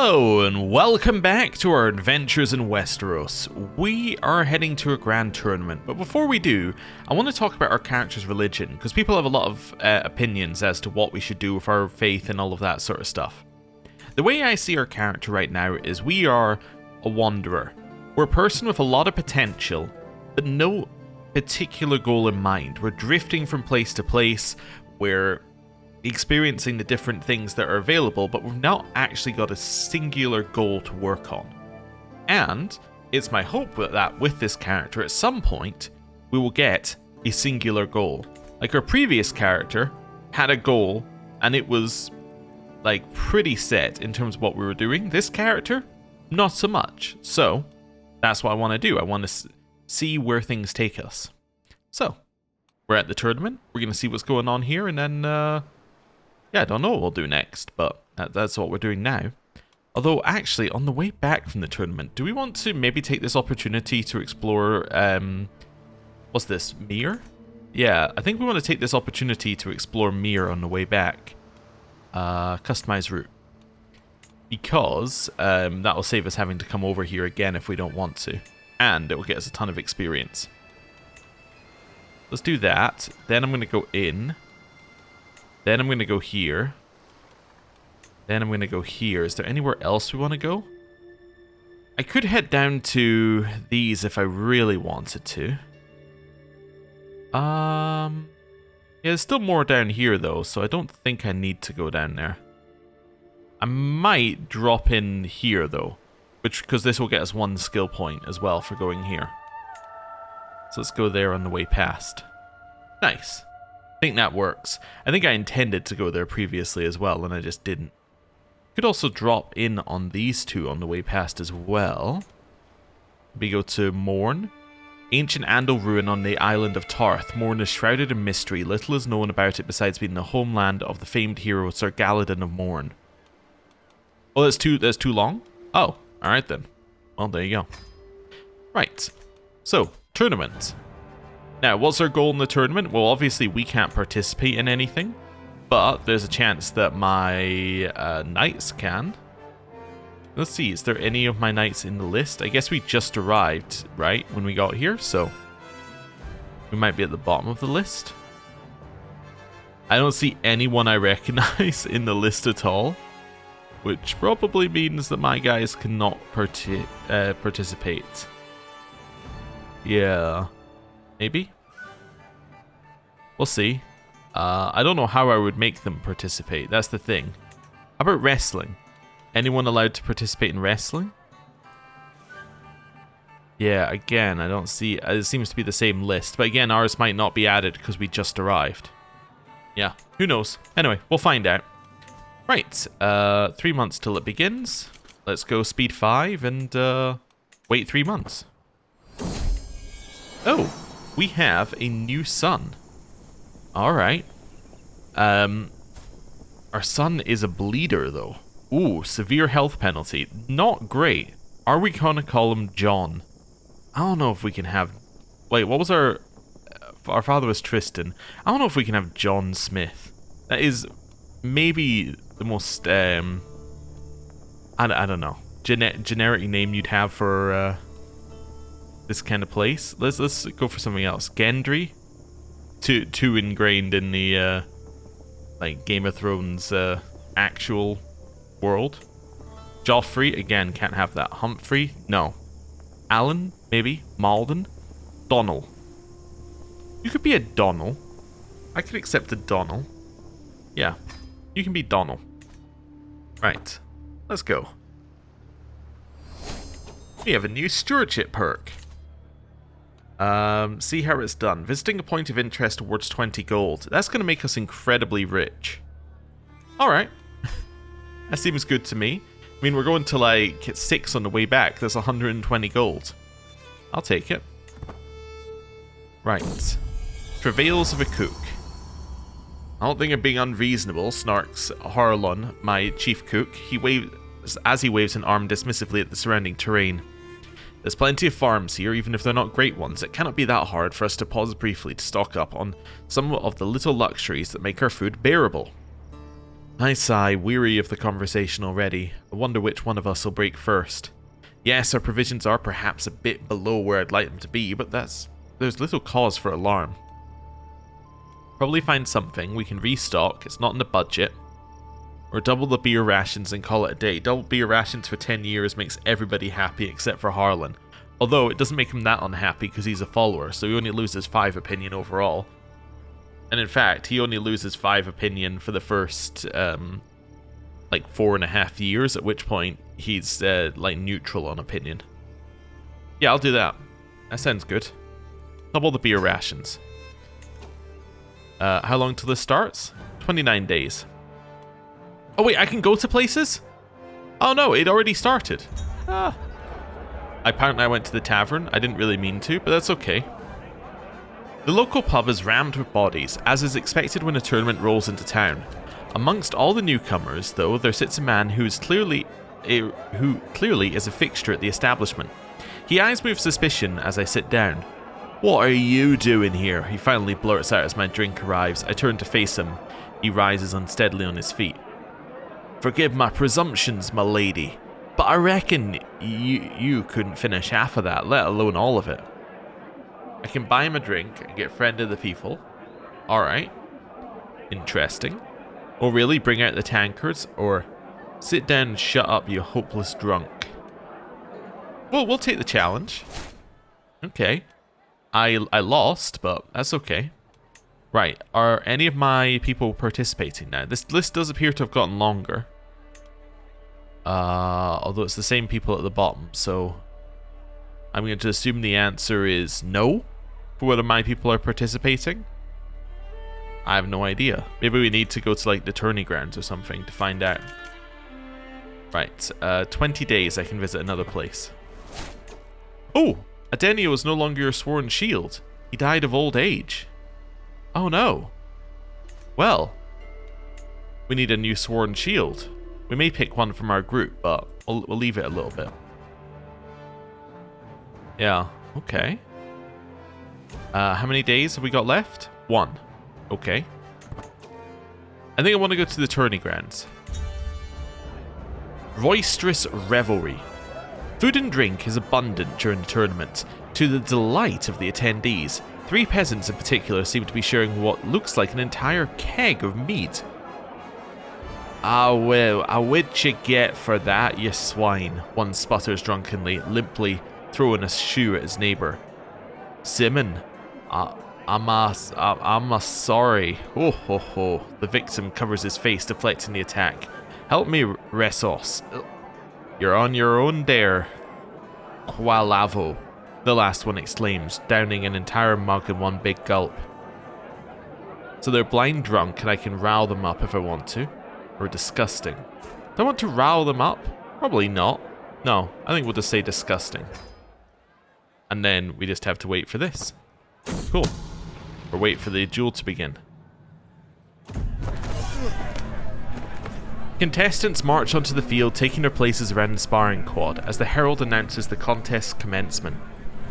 Hello and welcome back to our adventures in Westeros. We are heading to a grand tournament, but before we do, I want to talk about our character's religion, because people have a lot of opinions as to what we should do with our faith and all of that sort of stuff. The way I see our character right now is we are a wanderer. We're a person with a lot of potential, but no particular goal in mind. We're drifting from place to place, we're experiencing the different things that are available, but we've not actually got a singular goal to work on. And it's my hope that with this character, at some point, we will get a singular goal. Like our previous character had a goal, and it was like pretty set in terms of what we were doing. This character, not so much. So that's what I want to do. I want to see where things take us. So we're at the tournament. We're going to see what's going on here, and then yeah, I don't know what we'll do next, but that's what we're doing now. Although, actually, on the way back from the tournament, do we want to maybe take this opportunity to explore, what's this, Mir? Yeah, I think we want to take this opportunity to explore Mir on the way back. Customize route. Because that will save us having to come over here again if we don't want to. And it will get us a ton of experience. Let's do that. Then I'm going to go in. Then I'm going to go here. Then I'm going to go here. Is there anywhere else we want to go? I could head down to these if I really wanted to. Yeah, there's still more down here though, so I don't think I need to go down there. I might drop in here though, because this will get us one skill point as well for going here. So let's go there on the way past. Nice. I think that works. I think I intended to go there previously as well, and I just didn't. Could also drop in on these two on the way past as well. We go to Morn. Ancient Andal ruin on the island of Tarth. Morn is shrouded in mystery. Little is known about it besides being the homeland of the famed hero Sir Galladon of Morn. Oh, that's too long? Oh, alright then. Well, there you go. Right. So, tournament. Now, what's our goal in the tournament? Well, obviously we can't participate in anything, but there's a chance that my knights can. Let's see, is there any of my knights in the list? I guess we just arrived, right, when we got here, so we might be at the bottom of the list. I don't see anyone I recognize in the list at all, which probably means that my guys cannot participate. Yeah. Maybe? We'll see. I don't know how I would make them participate. That's the thing. How about wrestling? Anyone allowed to participate in wrestling? Yeah, again, I don't see... It seems to be the same list. But again, ours might not be added because we just arrived. Yeah, who knows? Anyway, we'll find out. Right, 3 months till it begins. Let's go speed 5 and wait 3 months. Oh! We have a new son. Alright. Our son is a bleeder, though. Ooh, severe health penalty. Not great. Are we gonna call him John? I don't know if we can have... Wait, what was our... Our father was Tristan. I don't know if we can have John Smith. That is maybe the most... I don't know. Generic name you'd have for... this kind of place. Let's go for something else. Gendry, too ingrained in the like Game of Thrones actual world. Joffrey, again, can't have that. Humphrey, no. Alan, maybe. Malden, Donnell. You could be a Donnell. I could accept a Donnell. Yeah, you can be Donnell. Right, let's go. We have a new stewardship perk. See how it's done. Visiting a point of interest towards 20 gold. That's going to make us incredibly rich. Alright. That seems good to me. I mean, we're going to like 6 on the way back. There's 120 gold. I'll take it. Right. Travails of a cook. I don't think I'm being unreasonable, snarks Harlon, my chief cook. He waves an arm dismissively at the surrounding terrain. There's plenty of farms here, even if they're not great ones. It cannot be that hard for us to pause briefly to stock up on some of the little luxuries that make our food bearable. I sigh, weary of the conversation already. I wonder which one of us will break first. Yes, our provisions are perhaps a bit below where I'd like them to be, but there's little cause for alarm. Probably find something, we can restock, it's not in the budget. Or double the beer rations and call it a day. Double beer rations for 10 years makes everybody happy except for Harlan. Although it doesn't make him that unhappy because he's a follower, so he only loses 5 opinion overall. And in fact, he only loses 5 opinion for the first, like 4.5 years, at which point he's, like, neutral on opinion. Yeah, I'll do that. That sounds good. Double the beer rations. How long till this starts? 29 days. Oh wait, I can go to places? Oh no, it already started. Apparently I went to the tavern. I didn't really mean to, but that's okay. The local pub is rammed with bodies, as is expected when a tournament rolls into town. Amongst all the newcomers, though, there sits a man who clearly is a fixture at the establishment. He eyes me with suspicion as I sit down. What are you doing here? He finally blurts out as my drink arrives. I turn to face him. He rises unsteadily on his feet. Forgive my presumptions, my lady, but I reckon you couldn't finish half of that, let alone all of it. I can buy him a drink and get friend of the people. Alright. Interesting. Oh really? Bring out the tankards? Or sit down and shut up, you hopeless drunk. Well, we'll take the challenge. Okay. I lost, but that's okay. Right, are any of my people participating now? This list does appear to have gotten longer. Although it's the same people at the bottom, so I'm going to assume the answer is no for whether my people are participating. I have no idea. Maybe we need to go to like the tourney grounds or something to find out. Right, 20 days I can visit another place. Oh, Adenio is no longer your sworn shield. He died of old age. Oh no. Well, we need a new sworn shield. We may pick one from our group, but we'll leave it a little bit. Yeah, okay. How many days have we got left? 1. Okay. I think I want to go to the tourney grounds. Roisterous Revelry. Food and drink is abundant during the tournament, to the delight of the attendees. 3 peasants in particular seem to be sharing what looks like an entire keg of mead. Ah well, what'd you get for that, you swine? One sputters drunkenly, limply throwing a shoe at his neighbour. Simon, I'm sorry. Oh ho ho. The victim covers his face, deflecting the attack. Help me, Resos. You're on your own there, Qualavo. The last one exclaims, downing an entire mug in one big gulp. So they're blind drunk and I can rile them up if I want to. Or disgusting. Do I want to rile them up? Probably not. No, I think we'll just say disgusting. And then we just have to wait for this. Cool. Or wait for the duel to begin. Contestants march onto the field, taking their places around the sparring quad as the herald announces the contest's commencement.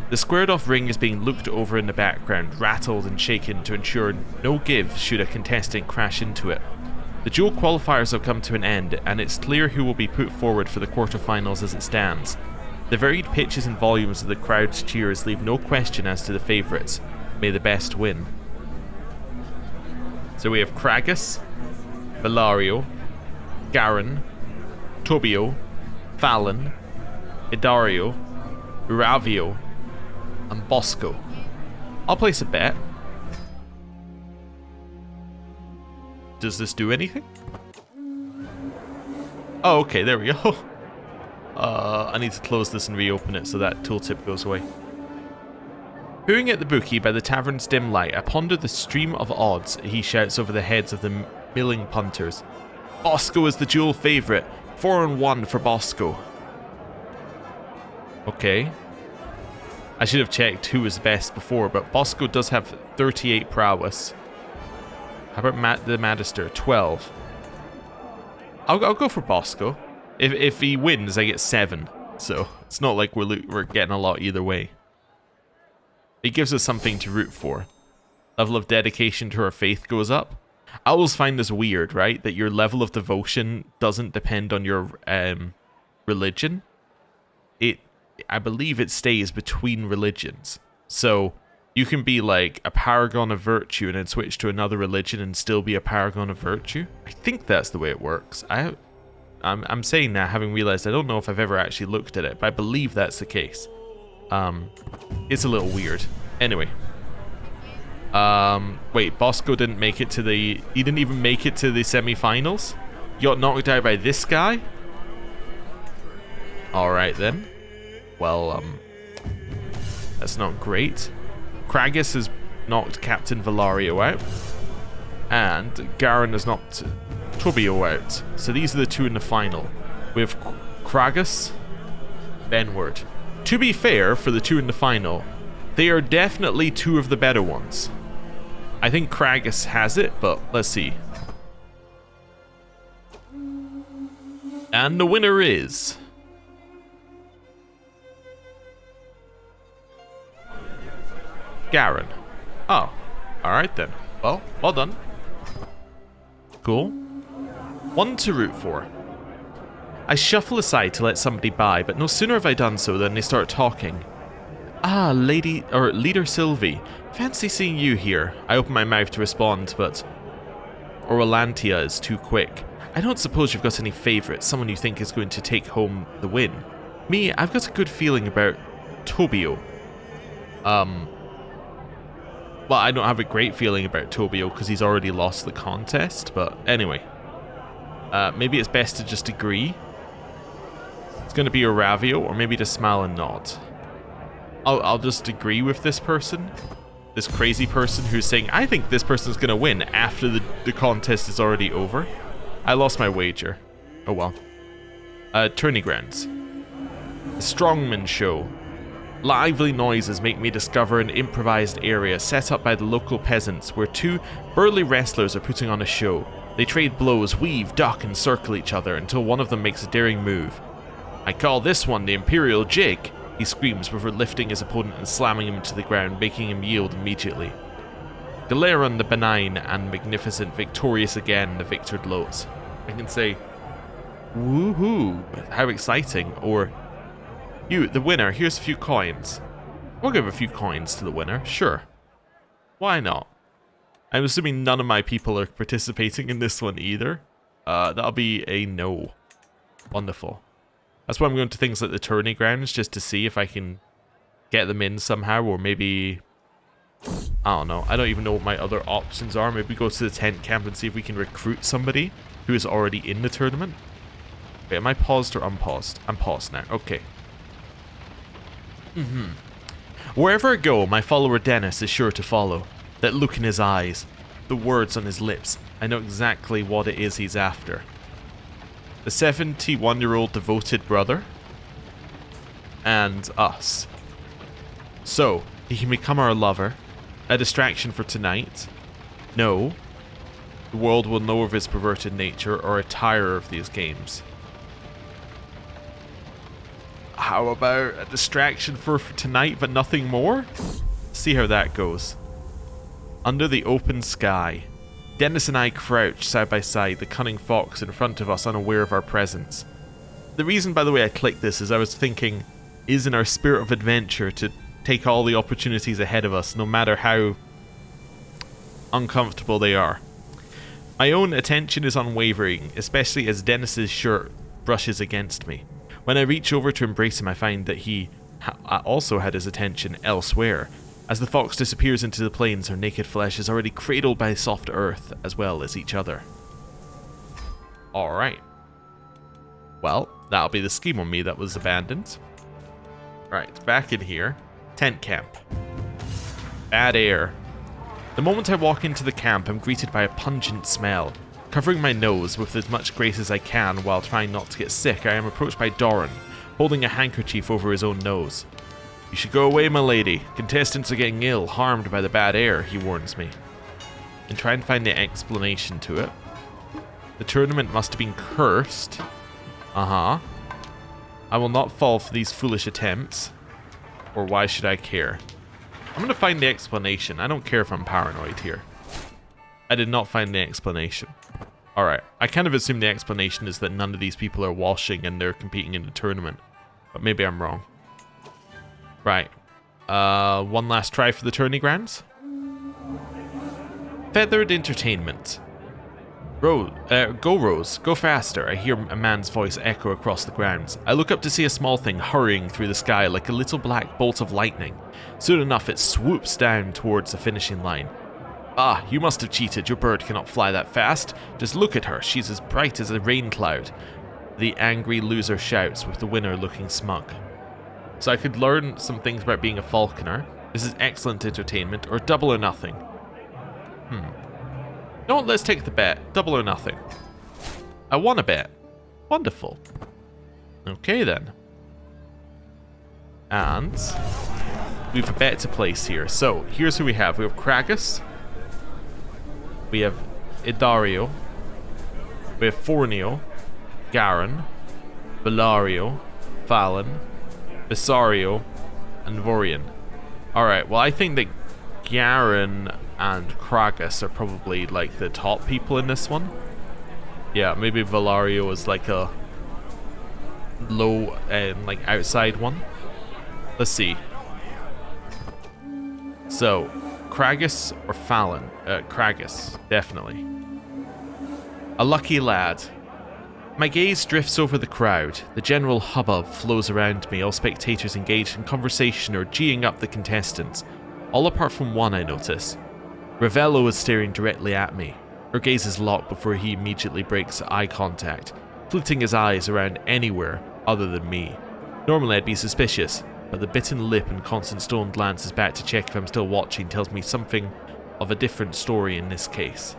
The squared-off ring is being looked over in the background, rattled and shaken to ensure no give should a contestant crash into it. The dual qualifiers have come to an end, and it's clear who will be put forward for the quarterfinals as it stands. The varied pitches and volumes of the crowd's cheers leave no question as to the favourites. May the best win. So we have Kragus, Valerio, Garen, Tobio, Fallon, Idario, Uravio, and Bosco. I'll place a bet. Does this do anything? Oh, okay, there we go. I need to close this and reopen it so that tooltip goes away. Peering at the bookie by the tavern's dim light, I ponder the stream of odds he shouts over the heads of the milling punters. Bosco is the dual favourite. 4-1 for Bosco. Okay. I should have checked who was best before, but Bosco does have 38 prowess. How about the Magister? 12. I'll go for Bosco. If he wins, I get 7. So it's not like we're getting a lot either way. It gives us something to root for. Level of dedication to our faith goes up. I always find this weird, right? That your level of devotion doesn't depend on your religion. I believe it stays between religions. So you can be like a paragon of virtue and then switch to another religion and still be a paragon of virtue. I think that's the way it works. I'm saying that having realized I don't know if I've ever actually looked at it, but I believe that's the case. It's a little weird. Anyway. Wait, Bosco didn't make it to the... He didn't even make it to the semi-finals? You got knocked out by this guy? Alright then. Well, that's not great. Kragus has knocked Captain Valario out. And Garen has knocked Tobio out. So these are the two in the final. We have Kragus, Benward. To be fair, for the two in the final, they are definitely two of the better ones. I think Kragus has it, but let's see. And the winner is... Garen. Oh, alright then. Well done. Cool. One to root for. I shuffle aside to let somebody by, but no sooner have I done so than they start talking. Ah, Leader Sylvie. Fancy seeing you here. I open my mouth to respond, but Orlantia is too quick. I don't suppose you've got any favourites, someone you think is going to take home the win. Me, I've got a good feeling about Tobio. Well, I don't have a great feeling about Tobio because he's already lost the contest, but anyway. Maybe it's best to just agree. It's going to be Oravio, or maybe to smile and nod. I'll just agree with this person. This crazy person who's saying, I think this person's going to win after the contest is already over. I lost my wager. Oh well. Tourney grounds. The Strongman Show. Lively noises make me discover an improvised area set up by the local peasants where two burly wrestlers are putting on a show. They trade blows, weave, duck, and circle each other until one of them makes a daring move. I call this one the Imperial Jig, he screams before lifting his opponent and slamming him to the ground, making him yield immediately. Galeron the Benign and Magnificent, victorious again, the victor gloats. I can say, woohoo, how exciting, or, you, the winner, here's a few coins. We'll give a few coins to the winner, sure. Why not? I'm assuming none of my people are participating in this one either. That'll be a no. Wonderful. That's why I'm going to things like the tourney grounds, just to see if I can get them in somehow, or maybe... I don't know. I don't even know what my other options are. Maybe go to the tent camp and see if we can recruit somebody who is already in the tournament. Wait, am I paused or unpaused? I'm paused now. Okay. Wherever I go, my follower Dennis is sure to follow. That look in his eyes, the words on his lips, I know exactly what it is he's after. The 71-year-old devoted brother, and us. So, he can become our lover, a distraction for tonight. No, the world will know of his perverted nature or a tire of these games. How about a distraction for tonight but nothing more? See how that goes. Under the open sky, Dennis and I crouch side by side, the cunning fox in front of us unaware of our presence. The reason, by the way, I clicked this is I was thinking, is in our spirit of adventure to take all the opportunities ahead of us, no matter how uncomfortable they are. My own attention is unwavering, especially as Dennis's shirt brushes against me. When I reach over to embrace him, I find that he also had his attention elsewhere. As the fox disappears into the plains, her naked flesh is already cradled by soft earth, as well as each other. Alright. Well, that'll be the scheme on me that was abandoned. Right, back in here. Tent camp. Bad air. The moment I walk into the camp, I'm greeted by a pungent smell. Covering my nose with as much grace as I can while trying not to get sick, I am approached by Doran, holding a handkerchief over his own nose. You should go away, my lady. Contestants are getting ill, harmed by the bad air, he warns me. And try and find the explanation to it. The tournament must have been cursed. I will not fall for these foolish attempts. Or why should I care? I'm going to find the explanation. I don't care if I'm paranoid here. I did not find the explanation. Alright, I kind of assume the explanation is that none of these people are washing and they're competing in the tournament. But maybe I'm wrong. Right. One last try for the tourney grounds. Feathered Entertainment. Go Rose, go faster. I hear a man's voice echo across the grounds. I look up to see a small thing hurrying through the sky like a little black bolt of lightning. Soon enough, it swoops down towards the finishing line. Ah, you must have cheated. Your bird cannot fly that fast. Just look at her. She's as bright as a rain cloud. The angry loser shouts, with the winner looking smug. So I could learn some things about being a falconer. This is excellent entertainment, or double or nothing. No, let's take the bet. Double or nothing. I won a bet. Wonderful. Okay then. And we have a bet to place here. So here's who we have. We have Kragus. We have Idario. We have Fornio. Garen. Bellario. Valen. Besario. And Vorian. Alright, well I think that Garen and Kragus are probably like the top people in this one. Yeah, maybe Valario is like a low like outside one. Let's see. So, Kragus or Fallon? Kragus, definitely. A lucky lad. My gaze drifts over the crowd. The general hubbub flows around me, all spectators engaged in conversation or geeing up the contestants. All apart from one, I notice. Ravello is staring directly at me. Her gaze is locked before he immediately breaks eye contact, flitting his eyes around anywhere other than me. Normally I'd be suspicious, but the bitten lip and constant stone glances back to check if I'm still watching tells me something of a different story in this case.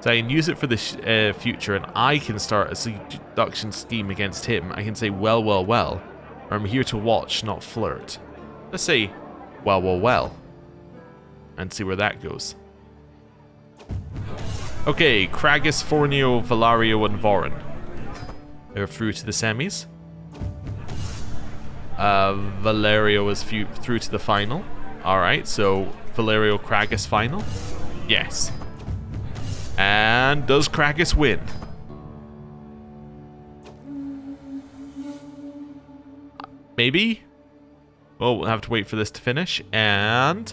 So I can use it for the future, and I can start a seduction scheme against him. I can say, well, well, well, or I'm here to watch, not flirt. Let's say, well, well, well, and see where that goes. Okay, Kragus, Fornio, Valario, and Vorin. They're through to the semis. Valerio is through to the final. Alright, so Valerio, Kragus final? Yes. And does Kragus win? Maybe? Well, we'll have to wait for this to finish. And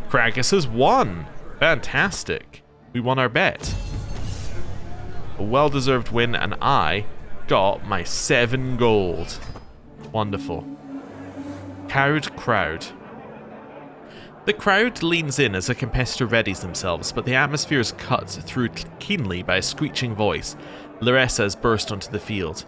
Kragus has won. Fantastic. We won our bet. A well-deserved win, and I got my 7 gold. Wonderful. Cowed crowd. The crowd leans in as a competitor readies themselves, but the atmosphere is cut through keenly by a screeching voice. Larissa has burst onto the field.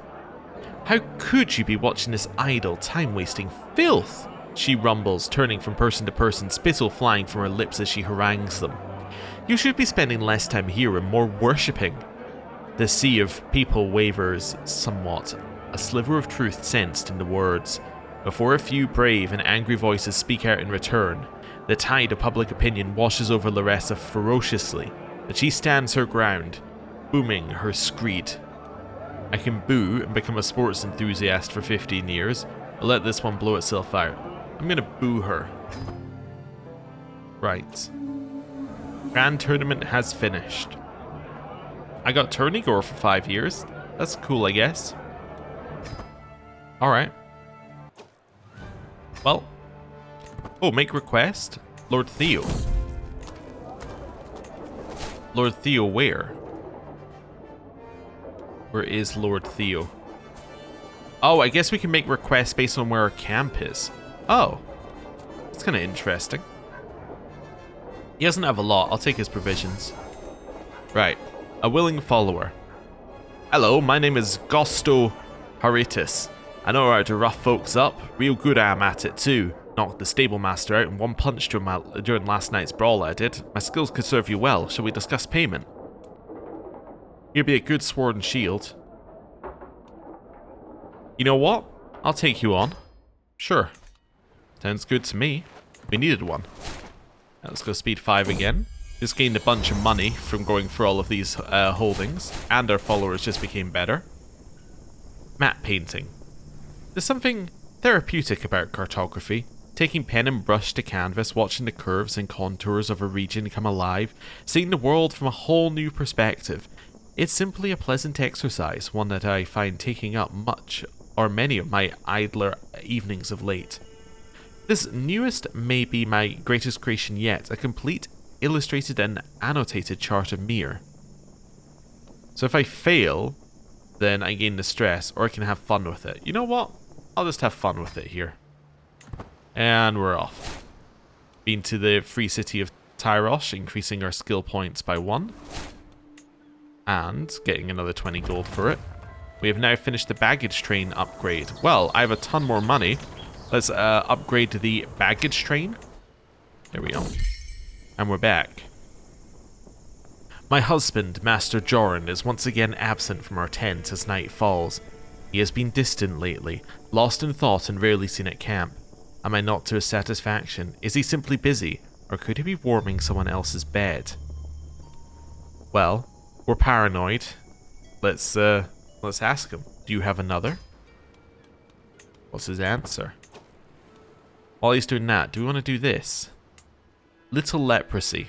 How could you be watching this idle, time-wasting filth? She rumbles, turning from person to person, spittle flying from her lips as she harangues them. You should be spending less time here and more worshipping. The sea of people wavers somewhat, a sliver of truth sensed in the words. Before a few brave and angry voices speak out in return, the tide of public opinion washes over Larissa ferociously, but she stands her ground, booming her screed. I can boo and become a sports enthusiast for 15 years, but let this one blow itself out. I'm gonna boo her. Right. Grand Tournament has finished. I got Tourney Gore for 5 years. That's cool, I guess. Alright. Well. Oh, make request? Lord Theo. Lord Theo where? Where is Lord Theo? Oh, I guess we can make requests based on where our camp is. Oh. That's kind of interesting. He doesn't have a lot. I'll take his provisions. Right. A willing follower. Hello, my name is Gosto Haritis. I know how to rough folks up. Real good I am at it too. Knocked the stable master out in one punch during last night's brawl I did. My skills could serve you well. Shall we discuss payment? Here'd be a good sword and shield. You know what? I'll take you on. Sure. Sounds good to me. We needed one. Let's go speed 5 again. Just gained a bunch of money from going through all of these holdings. And our followers just became better. Matte painting. There's something therapeutic about cartography. taking pen and brush to canvas, watching the curves and contours of a region come alive, seeing the world from a whole new perspective. It's simply a pleasant exercise, one that I find taking up much or many of my idler evenings of late. This newest may be my greatest creation yet, a complete illustrated and annotated chart of Mir. So if I fail, then I gain the stress, or I can have fun with it. You know what? I'll just have fun with it here. And we're off. Been to the free city of Tyrosh, increasing our skill points by 1. And getting another 20 gold for it. We have now finished the baggage train upgrade. Well, I have a ton more money. Let's upgrade to the baggage train. There we go. And we're back. My husband, Master Joran, is once again absent from our tent as night falls. He has been distant lately, lost in thought and rarely seen at camp. Am I not to his satisfaction? Is he simply busy, or could he be warming someone else's bed? Well, we're paranoid. Let's ask him. Do you have another? What's his answer? While he's doing that, do we want to do this? Little leprosy.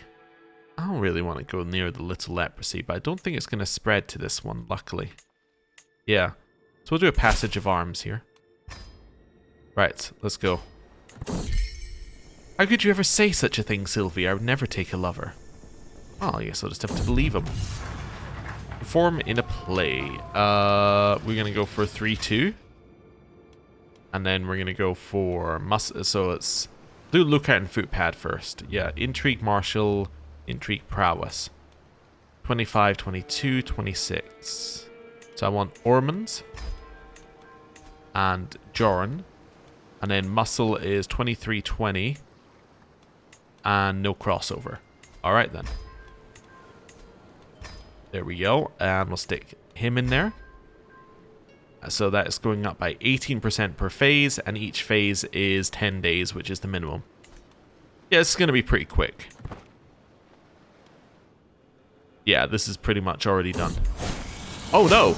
I don't really want to go near the little leprosy, but I don't think it's going to spread to this one, luckily. Yeah. So we'll do a passage of arms here. Right, let's go. How could you ever say such a thing, Sylvie? I would never take a lover. Well, I guess I'll just have to believe him. Perform in a play. We're going to go for 3-2. And then we're going to go for... So it's... Do lookout and footpad first. Yeah, intrigue, martial... Intrigue, prowess. 25, 22, 26. So I want Ormond and Joran. And then muscle is 23, 20. And no crossover. Alright then. There we go. And we'll stick him in there. So that is going up by 18% per phase. And each phase is 10 days, which is the minimum. Yeah, it's going to be pretty quick. Yeah, this is pretty much already done. Oh no!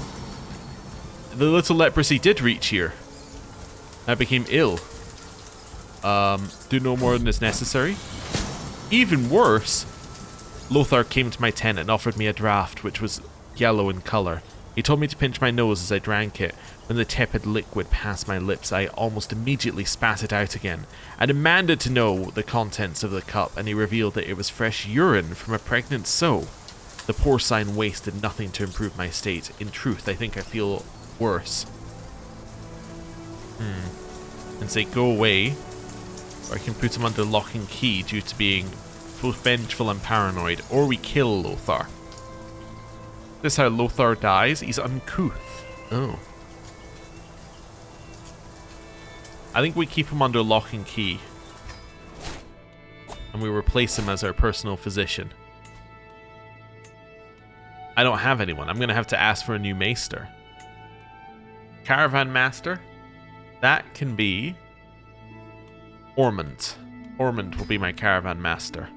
The little leprosy did reach here. I became ill. Do no more than is necessary. Even worse, Lothar came to my tent and offered me a draught which was yellow in colour. He told me to pinch my nose as I drank it. When the tepid liquid passed my lips, I almost immediately spat it out again. I demanded to know the contents of the cup, and he revealed that it was fresh urine from a pregnant sow. The poor sign wasted nothing to improve my state. In truth, I think I feel worse. And say go away, or I can put him under lock and key due to being both vengeful and paranoid, or we kill Lothar. This is how Lothar dies. He's uncouth. Oh. I think we keep him under lock and key. And we replace him as our personal physician. I don't have anyone. I'm going to have to ask for a new maester. Caravan master? That can be Ormond. Ormond will be my caravan master.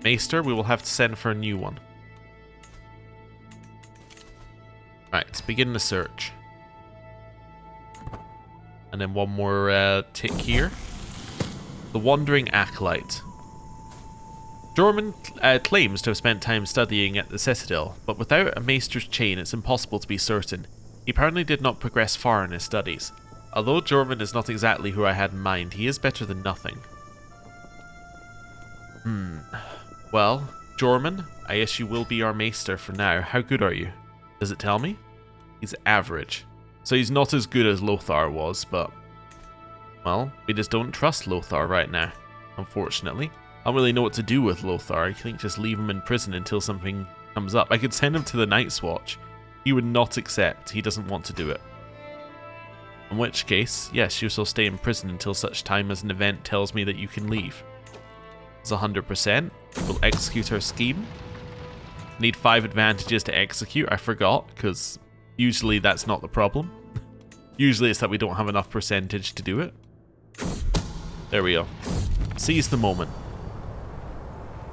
Maester, we will have to send for a new one. Right, let's begin the search. And then one more tick here. The Wandering Acolyte. Jorman claims to have spent time studying at the Citadel, but without a maester's chain it's impossible to be certain. He apparently did not progress far in his studies. Although Jorman is not exactly who I had in mind, he is better than nothing. Well, Jorman, I guess you will be our maester for now. How good are you? Does it tell me? He's average. So he's not as good as Lothar was, but... Well, we just don't trust Lothar right now, unfortunately. I don't really know what to do with Lothar. I think just leave him in prison until something comes up. I could send him to the Night's Watch. He would not accept. He doesn't want to do it. In which case, yes, you shall stay in prison until such time as an event tells me that you can leave. It's 100%. We'll execute our scheme. Need 5 advantages to execute. I forgot, because usually that's not the problem. Usually it's that we don't have enough percentage to do it. There we go. Seize the moment.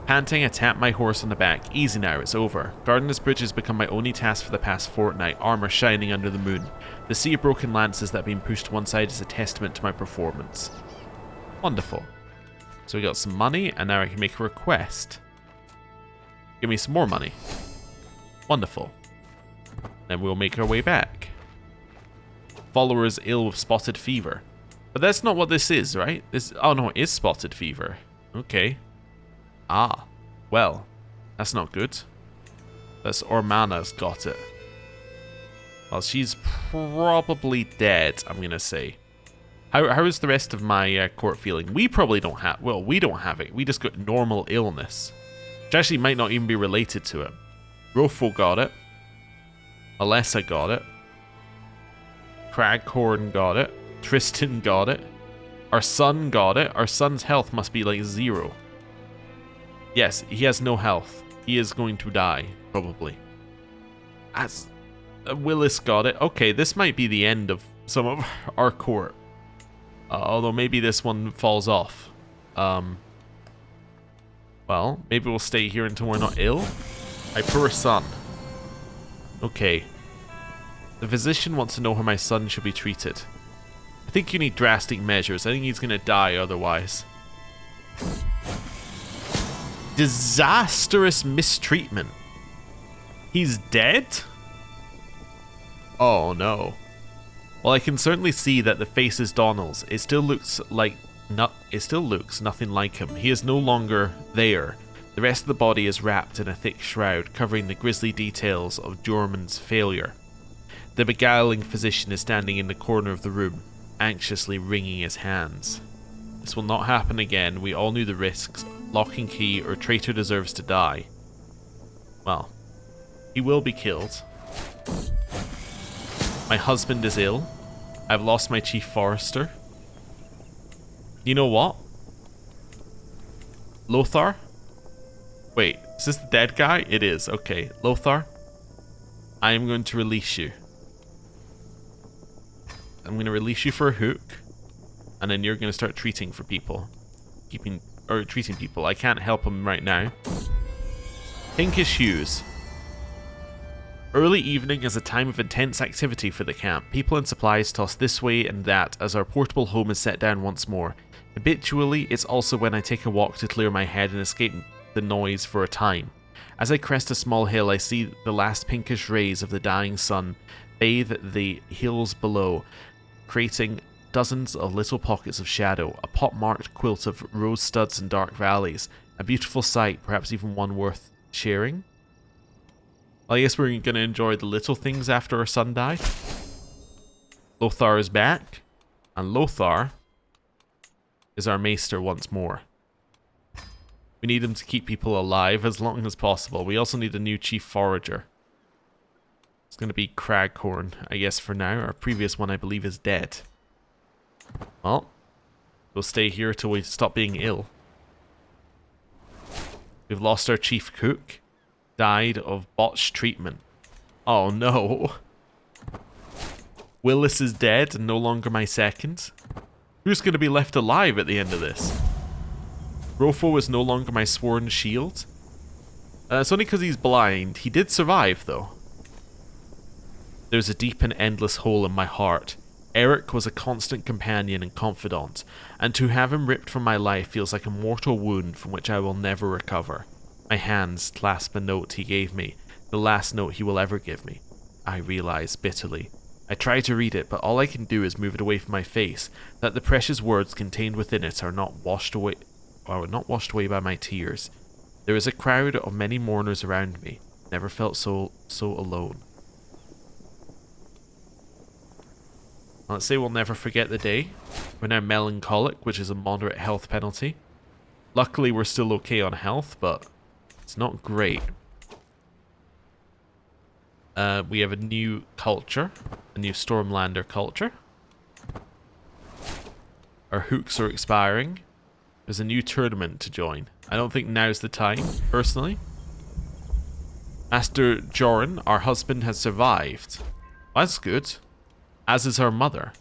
Panting, I tap my horse on the back. Easy now, it's over. Guarding this bridge has become my only task for the past fortnight, armor shining under the moon. The sea of broken lances that have been pushed to one side is a testament to my performance. Wonderful. So we got some money, and now I can make a request. Give me some more money. Wonderful. Then we'll make our way back. Follower is ill with spotted fever. But that's not what this is, right? Oh no, it is spotted fever. Okay. Ah. Well, that's not good. That's Ormana's got it. Well, she's probably dead, I'm going to say. How is the rest of my court feeling? We probably don't have... Well, we don't have it. We just got normal illness. Which actually might not even be related to it. Rofo got it. Alessa got it. Craghorn got it. Tristan got it. Our son got it. Our son's health must be like 0. Yes, he has no health. He is going to die, probably. As Willis got it. Okay, this might be the end of some of our court. Although maybe this one falls off. Well, maybe we'll stay here until we're not ill. My poor son. Okay. The physician wants to know how my son should be treated. I think you need drastic measures. I think he's going to die otherwise. Disastrous mistreatment. He's dead? Oh no. Well, I can certainly see that the face is Donald's. It still looks nothing like him. He is no longer there. The rest of the body is wrapped in a thick shroud, covering the grisly details of Jorman's failure. The beguiling physician is standing in the corner of the room, anxiously wringing his hands. This will not happen again. We all knew the risks. Lock and key, or traitor deserves to die. Well, he will be killed. My husband is ill. I've lost my chief forester. You know what? Lothar? Wait, is this the dead guy? It is. Okay, Lothar, I am going to release you. I'm going to release you for a hook, and then you're going to start treating for people. Treating people. I can't help him right now. Pinkish hues. Early evening is a time of intense activity for the camp. People and supplies toss this way and that as our portable home is set down once more. Habitually, it's also when I take a walk to clear my head and escape the noise for a time. As I crest a small hill, I see the last pinkish rays of the dying sun bathe the hills below, creating dozens of little pockets of shadow, a pot-marked quilt of rose studs and dark valleys. A beautiful sight, perhaps even one worth sharing. I guess we're going to enjoy the little things after our son died. Lothar is back, and Lothar is our maester once more. We need him to keep people alive as long as possible. We also need a new chief forager. It's going to be Craghorn, I guess, for now. Our previous one, I believe, is dead. Well, we'll stay here till we stop being ill. We've lost our chief cook. Died of botched treatment. Oh no. Willis is dead and no longer my second. Who's going to be left alive at the end of this? Rofo is no longer my sworn shield. It's only because he's blind. He did survive though. There's a deep and endless hole in my heart. Eric was a constant companion and confidant, and to have him ripped from my life feels like a mortal wound from which I will never recover. My hands clasp a note he gave me, the last note he will ever give me. I realize bitterly. I try to read it, but all I can do is move it away from my face, that the precious words contained within it are not washed away by my tears. There is a crowd of many mourners around me. Never felt so alone. Let's say we'll never forget the day. We're now melancholic, which is a moderate health penalty. Luckily, we're still okay on health, but it's not great. We have a new culture, a new Stormlander culture. Our hooks are expiring. There's a new tournament to join. I don't think now's the time, personally. Master Joran, our husband, has survived. Well, that's good. As is our mother.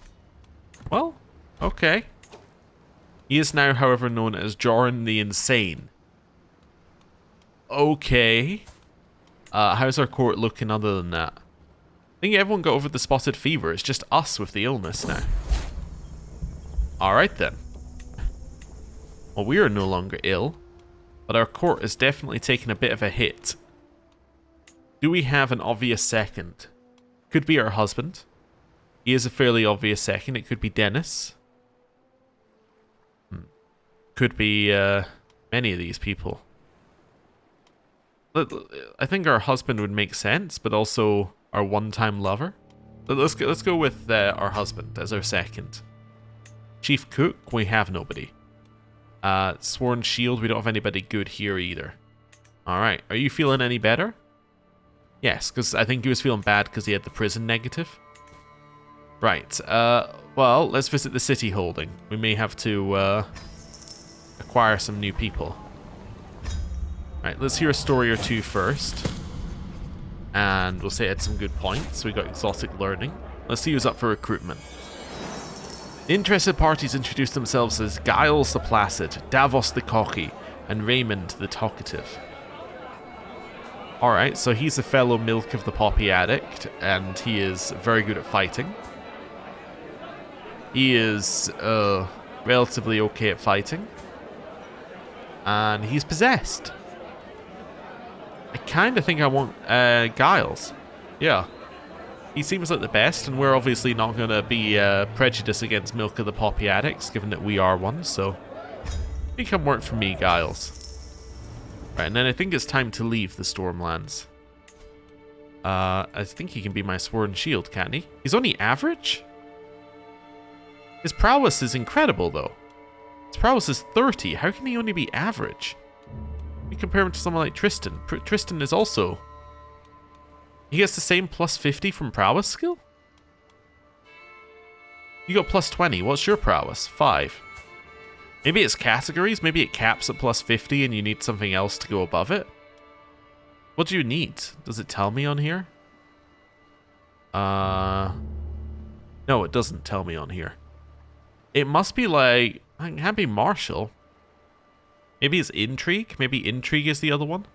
Well, okay. He is now, however, known as Joran the Insane. Okay. How's our court looking other than that? I think everyone got over the spotted fever. It's just us with the illness now. Alright then. Well, we are no longer ill, but our court is definitely taking a bit of a hit. Do we have an obvious second? Could be our husband. He is a fairly obvious second. It could be Dennis. Could be many of these people. I think our husband would make sense, but also our one-time lover. Let's go with our husband as our second. Chief Cook, we have nobody. Sworn Shield, we don't have anybody good here either. Alright, are you feeling any better? Yes, because I think he was feeling bad because he had the prison negative. Right, well, let's visit the city holding. We may have to acquire some new people. Right, let's hear a story or two first. And we'll say it had some good points. We got exotic learning. Let's see who's up for recruitment. Interested parties introduce themselves as Giles the Placid, Davos the Cocky, and Raymond the Talkative. Alright, so he's a fellow Milk of the Poppy addict, and he is very good at fighting. He is relatively okay at fighting. And he's possessed. I kind of think I want Giles. Yeah. He seems like the best, and we're obviously not going to be prejudiced against Milk of the Poppy addicts, given that we are one, so he can work for me, Giles. Right, and then I think it's time to leave the Stormlands. I think he can be my Sworn Shield, can't he? He's only average? His prowess is incredible, though. His prowess is 30. How can he only be average? You compare him to someone like Tristan. Tristan is also... He gets the same plus 50 from prowess skill? You got plus 20. What's your prowess? 5. Maybe it's categories? Maybe it caps at plus 50 and you need something else to go above it? What do you need? Does it tell me on here? No, it doesn't tell me on here. It must be like... It can't be martial. Maybe it's intrigue? Maybe intrigue is the other one?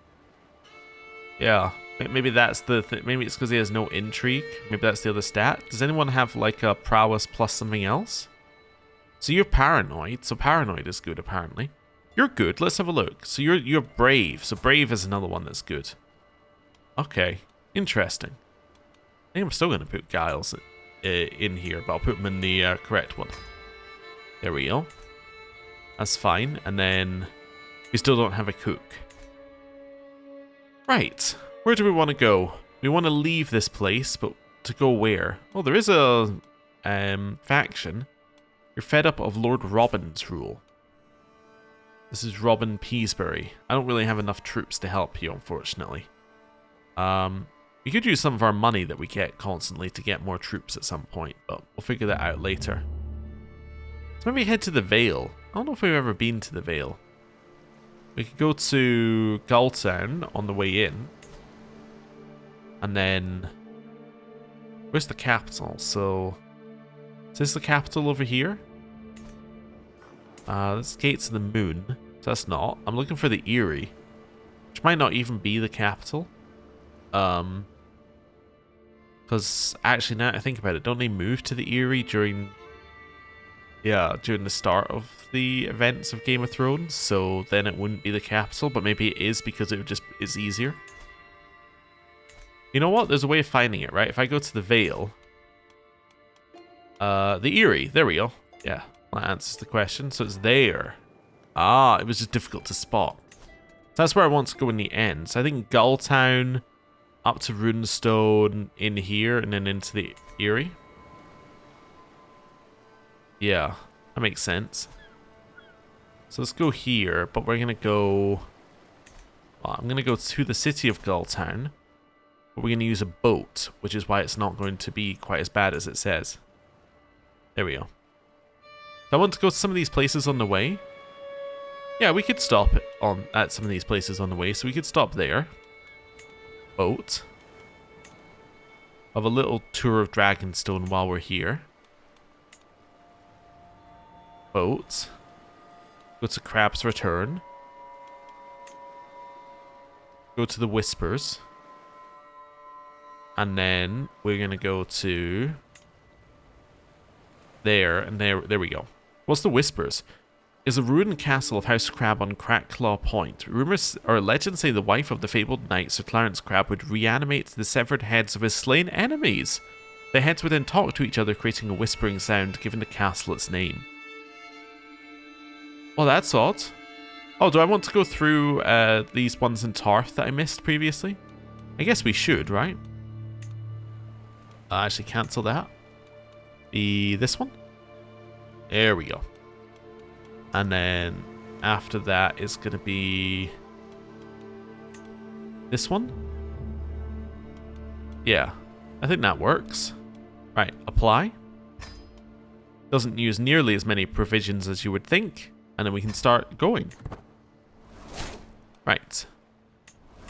Yeah. Maybe that's the maybe it's because he has no intrigue. Maybe that's the other stat. Does anyone have like a prowess plus something else? So you're paranoid. So paranoid is good apparently. You're good. Let's have a look. So you're brave. So brave is another one that's good. Okay, interesting. I think I'm still going to put Giles in here, but I'll put him in the correct one. There we go. That's fine. And then we still don't have a cook. Right. Where do we want to go? We want to leave this place, but to go where? Oh, there is a faction. You're fed up of Lord Robin's rule. This is Robin Peasbury. I don't really have enough troops to help you, unfortunately. We could use some of our money that we get constantly to get more troops at some point, but we'll figure that out later. So maybe head to the Vale. I don't know if we've ever been to the Vale. We could go to Gulltown on the way in. And then... Where's the capital? So... Is this the capital over here? This Gates of the Moon. So that's not. I'm looking for the Eyrie. Which might not even be the capital. Because actually now I think about it, don't they move to the Eyrie during... Yeah, during the start of the events of Game of Thrones, so then it wouldn't be the capital, but maybe it is because it just is easier. You know what? There's a way of finding it, right? If I go to the Vale... the Eyrie, there we go. Yeah, that answers the question. So it's there. Ah, it was just difficult to spot. So that's where I want to go in the end. So I think Gulltown, up to Runestone, in here, and then into the Eyrie. Yeah, that makes sense. So let's go here, but we're going to go... Well, I'm going to go to the city of Gulltown, but we're going to use a boat, which is why it's not going to be quite as bad as it says. There we go. So I want to go to some of these places on the way. Yeah, we could stop at some of these places on the way, so we could stop there. Boat. Have a little tour of Dragonstone while we're here. Boat. Go to Crab's Return. Go to the Whispers. And then we're going to go to... There, and there we go. What's the Whispers? is a ruined castle of House Crab on Crackclaw Point. Rumors or legends say the wife of the fabled knight Sir Clarence Crab would reanimate the severed heads of his slain enemies. The heads would then talk to each other, creating a whispering sound, giving the castle its name. Well, that's odd. Oh, do I want to go through these ones in Tarth that I missed previously? I guess we should, right? I'll actually cancel that. This one? There we go. And then after that is going to be this one. Yeah, I think that works. Right, apply. Doesn't use nearly as many provisions as you would think. And then we can start going. Right.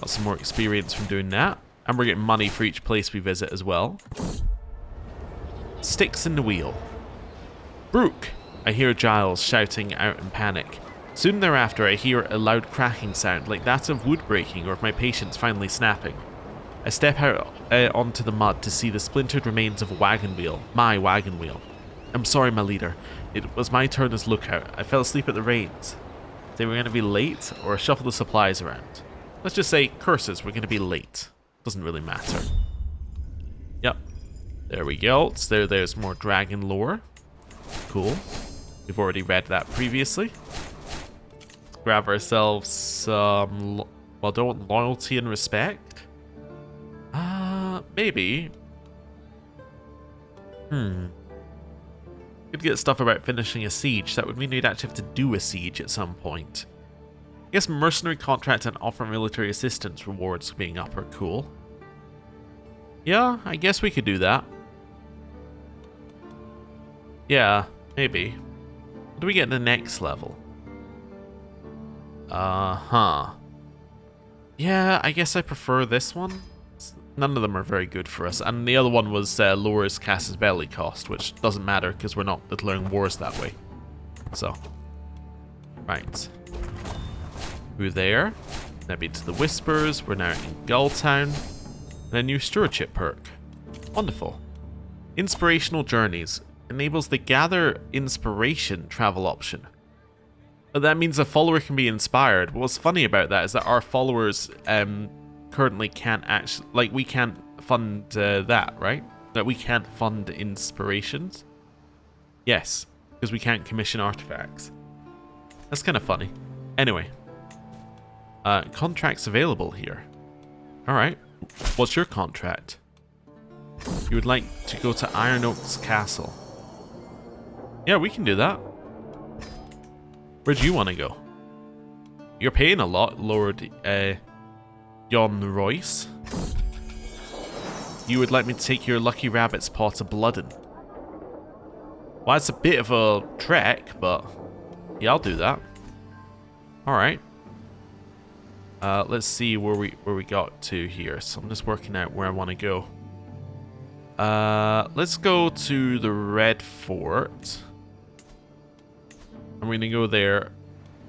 Got some more experience from doing that. And we're getting money for each place we visit as well. Sticks in the wheel. Brooke! I hear Giles shouting out in panic. Soon thereafter, I hear a loud cracking sound, like that of wood breaking or of my patience finally snapping. I step out onto the mud to see the splintered remains of a wagon wheel. My wagon wheel. I'm sorry, my leader. It was my turn as lookout. I fell asleep at the reins. They were going to be late, or shuffle the supplies around. Let's just say, curses, we're going to be late. Doesn't really matter. Yep. There we go. So there's more dragon lore. Cool. We've already read that previously. Let's grab ourselves some, well, don't want loyalty and respect. Maybe. Could get stuff about finishing a siege. That would mean we'd actually have to do a siege at some point. I guess mercenary contract and offer military assistance rewards being up are cool. Yeah, I guess we could do that. Yeah, maybe. What do we get in the next level? Yeah, I guess I prefer this one. None of them are very good for us. And the other one was lowers Cass's belly cost, which doesn't matter because we're not declaring wars that way. So, right. We're there. Maybe to the Whispers. We're now in Gulltown. And a new stewardship perk. Wonderful. Inspirational Journeys. Enables the Gather Inspiration travel option. But that means a follower can be inspired. What's funny about that is that our followers currently can't actually, like, we can't fund that, right? That we can't fund inspirations. Yes, because we can't commission artifacts. That's kind of funny. Anyway, contracts available here. All right, what's your contract? You would like to go to Iron Oaks Castle. Yeah, we can do that. Where do you want to go? You're paying a lot, Lord Jon Royce. You would like me to take your lucky rabbit's paw to Bloodin. Well, it's a bit of a trek, but yeah, I'll do that. Alright. Let's see where we got to here. So I'm just working out where I want to go. Let's go to the Redfort. I'm going to go there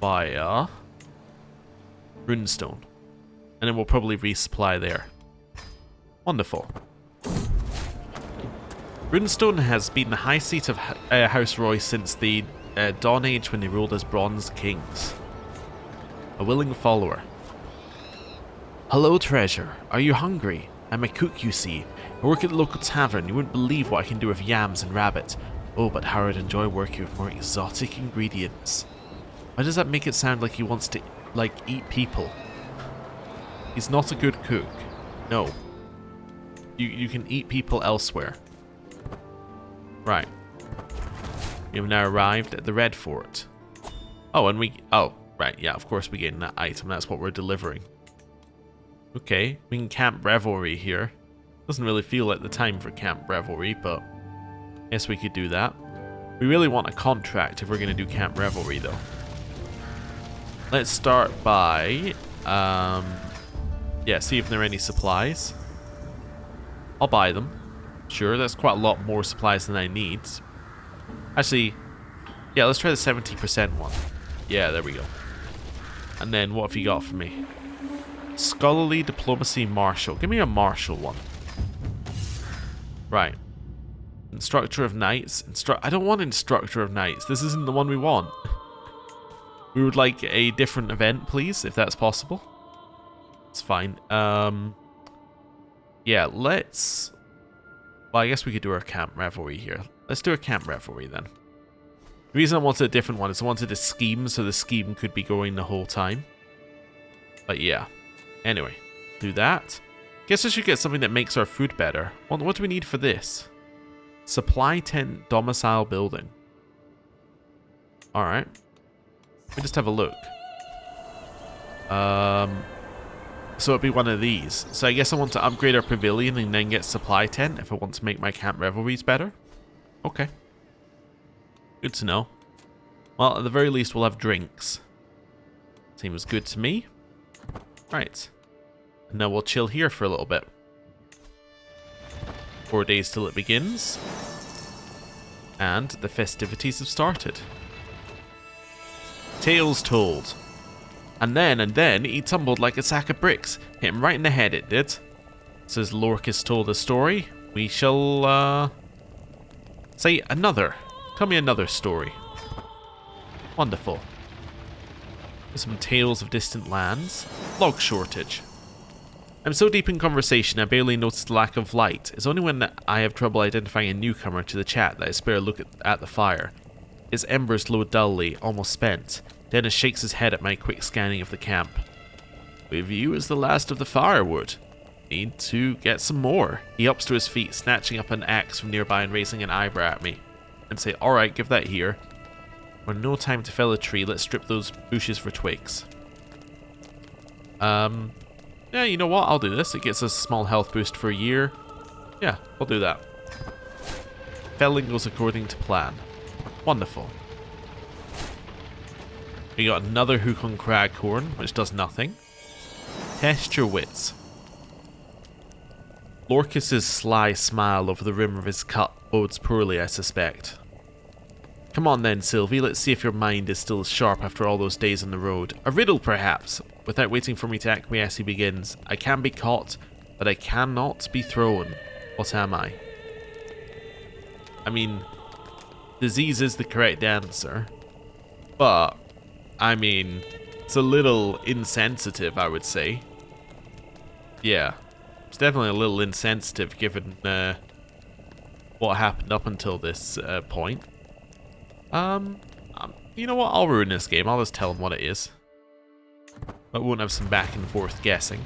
via Runestone. And then we'll probably resupply there. Wonderful. Runestone has been the high seat of House Royce since the Dawn Age when they ruled as Bronze Kings. A willing follower. Hello, treasure. Are you hungry? I'm a cook, you see. I work at the local tavern. You wouldn't believe what I can do with yams and rabbit. Oh, but how I'd enjoy working with more exotic ingredients. Why does that make it sound like he wants to, like, eat people? He's not a good cook. No. You can eat people elsewhere. Right. We have now arrived at the Redfort. Oh, and we... Oh, right. Yeah, of course we gain that item. That's what we're delivering. Okay. We can camp Revelry here. Doesn't really feel like the time for camp Revelry, but... Yes, we could do that. We really want a contract if we're going to do camp Revelry, though. Let's start by... yeah, see if there are any supplies. I'll buy them. Sure, that's quite a lot more supplies than I need. Actually, yeah, let's try the 70% one. Yeah, there we go. And then what have you got for me? Scholarly Diplomacy Martial. Give me a Martial one. Right. Instructor of Knights. I don't want Instructor of Knights. This isn't the one we want. We would like a different event, please, if that's possible. It's fine. Yeah, let's... Well, I guess we could do our camp revelry here. Let's do a camp revelry then. The reason I wanted a different one is I wanted a scheme, so the scheme could be going the whole time. But yeah. Anyway, do that. Guess I should get something that makes our food better. What do we need for this? Supply tent domicile building. Alright. Let me just have a look. So it'd be one of these. So I guess I want to upgrade our pavilion and then get supply tent if I want to make my camp revelries better. Okay. Good to know. Well, at the very least, we'll have drinks. Seems good to me. Right. And now we'll chill here for a little bit. 4 days till it begins. And the festivities have started. Tales told. And then, he tumbled like a sack of bricks. Hit him right in the head, it did. Says Lorcas told a story. We shall, say another. Tell me another story. Wonderful. Some tales of distant lands. Log shortage. I'm so deep in conversation I barely noticed the lack of light. It's only when I have trouble identifying a newcomer to the chat that I spare a look at the fire. Its embers glow dully, almost spent. Dennis shakes his head at my quick scanning of the camp. With you as the last of the firewood. Need to get some more. He hops to his feet, snatching up an axe from nearby and raising an eyebrow at me. And say, alright, give that here. We're no time to fell a tree, let's strip those bushes for twigs. Yeah, you know what, I'll do this. It gets us a small health boost for a year. Yeah, we'll do that. Felling goes according to plan. Wonderful. We got another hook on Craghorn, which does nothing. Test your wits. Lorcas's sly smile over the rim of his cut bodes poorly, I suspect. Come on then, Sylvie, let's see if your mind is still as sharp after all those days on the road. A riddle, perhaps? Without waiting for me to acquiesce, he begins. I can be caught, but I cannot be thrown. What am I? I mean, disease is the correct answer, but, I mean, it's a little insensitive, I would say. Yeah, it's definitely a little insensitive given what happened up until this point. You know what, I'll ruin this game, I'll just tell him what it is. I won't have some back and forth guessing.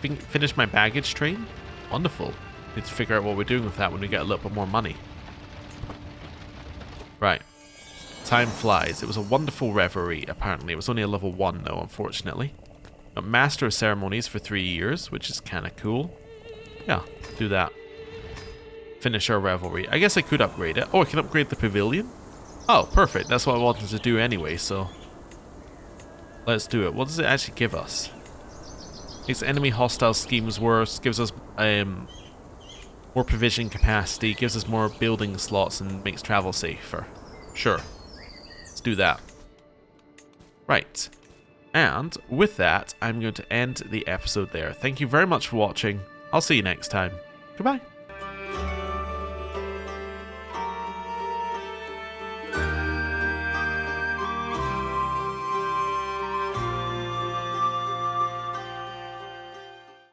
Finish my baggage train? Wonderful. Need to figure out what we're doing with that when we get a little bit more money. Right. Time flies. It was a wonderful revelry, apparently. It was only a level 1 though, unfortunately. Got Master of Ceremonies for 3 years, which is kind of cool. Yeah, do that. Finish our revelry. I guess I could upgrade it. Oh, I can upgrade the pavilion? Oh, perfect. That's what I wanted to do anyway, so... Let's do it. What does it actually give us? Makes enemy hostile schemes worse, gives us more provision capacity, gives us more building slots, and makes travel safer. Sure. Let's do that. Right. And with that, I'm going to end the episode there. Thank you very much for watching. I'll see you next time. Goodbye.